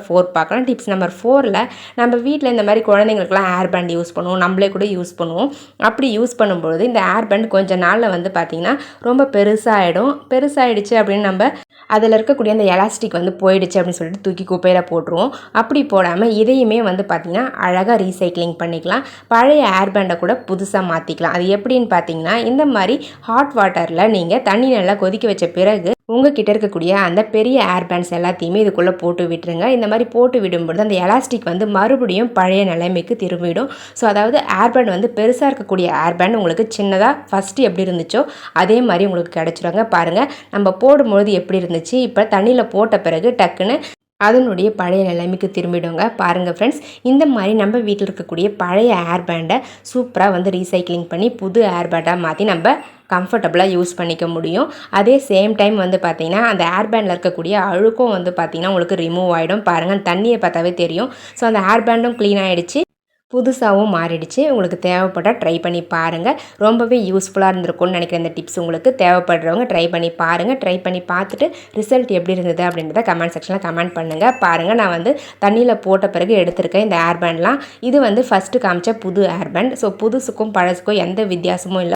4 பார்க்கலாம். Tips number 4ல் நம்ம வீட்டில் இந்த மாதிரி குழந்தைங்களுக்குலாம் ஹேர் பேண்ட் யூஸ் பண்ணுவோம், நம்மளே கூட யூஸ் பண்ணுவோம். அப்படி யூஸ் பண்ணும்பொழுது இந்த ஹேர் பேண்ட் கொஞ்ச நாளில் வந்து பார்த்திங்கன்னா ரொம்ப பெருசாகிடுச்சு அப்படின்னு நம்ம அதில் இருக்கக்கூடிய அந்த எலாஸ்டிக் வந்து போயிடுச்சு அப்படின்னு சொல்லிட்டு தூக்கி குப்பையில் போட்டுருவோம். அப்படி போடாமல் இதையுமே வந்து பார்த்திங்கன்னா அழகாக ரீசைக்ளிங் பண்ணிக்கலாம். பழைய ஹேர் பேண்டை கூட புதுசாக மாற்றிக்கலாம். அது எப்படின்னு பார்த்தீங்கன்னா, இந்த மாதிரி ஹாட் வாட்டரில் நீங்கள் தண்ணி நல்லா கொதிக்க வச்ச பிறகு உங்ககிட்ட இருக்கக்கூடிய அந்த பெரிய ஹேர் பேண்ட்ஸ் எல்லாத்தையுமே இதுக்குள்ளே போட்டு விட்டுருங்க. இந்த மாதிரி போட்டு விடும்பொழுது அந்த எலாஸ்டிக் வந்து மறுபடியும் பழைய நிலைமைக்கு திரும்பிடும். ஸோ அதாவது ஹேர் பேண்ட் வந்து பெருசாக இருக்கக்கூடிய ஹேர் பேண்ட் உங்களுக்கு சின்னதாக ஃபஸ்ட்டு எப்படி இருந்துச்சோ அதே மாதிரி உங்களுக்கு கிடச்சிருங்க. பாருங்கள், நம்ம போடும்பொழுது எப்படி இருந்துச்சு, இப்போ தண்ணியில் போட்ட பிறகு டக்குன்னு அதனுடைய பழைய நிலைமைக்கு திரும்பிடுங்க. பாருங்கள் ஃப்ரெண்ட்ஸ், இந்த மாதிரி நம்ம வீட்டில் இருக்கக்கூடிய பழைய ஹேர் பேண்டை சூப்பராக வந்து ரீசைக்ளிங் பண்ணி புது ஹேர் பேண்டாக மாற்றி நம்ம கம்ஃபர்டபுளாக யூஸ் பண்ணிக்க முடியும். அதே சேம் டைம் வந்து பார்த்திங்கன்னா அந்த ஹேர் பேண்டில் இருக்கக்கூடிய அழுக்கும் வந்து பார்த்திங்கன்னா உங்களுக்கு ரிமூவ் ஆகிடும். பாருங்கள், தண்ணியை பார்த்தாவே தெரியும். ஸோ அந்த ஹேர் பேண்டும் க்ளீன் ஆகிடுச்சு, புதுசாகவும் மாறிடுச்சு. உங்களுக்கு தேவைப்பட்டால் ட்ரை பண்ணி பாருங்கள். ரொம்பவே யூஸ்ஃபுல்லாக இருந்திருக்கும்னு நினைக்கிறேன். இந்த டிப்ஸ் உங்களுக்கு தேவைப்படுறவங்க ட்ரை பண்ணி பாருங்கள். ட்ரை பண்ணி பார்த்துட்டு ரிசல்ட் எப்படி இருந்தது அப்படின்றத கமெண்ட் செக்ஷனில் கமெண்ட் பண்ணுங்கள். பாருங்கள், நான் வந்து தண்ணியில் போட்ட பிறகு எடுத்திருக்கேன் இந்த ஹேர் பேண்ட்லாம். இது வந்து ஃபஸ்ட்டு காமிச்ச புது ஹேர் பேண்ட். ஸோ புதுசுக்கும் பழசுக்கும் எந்த வித்தியாசமும் இல்லை.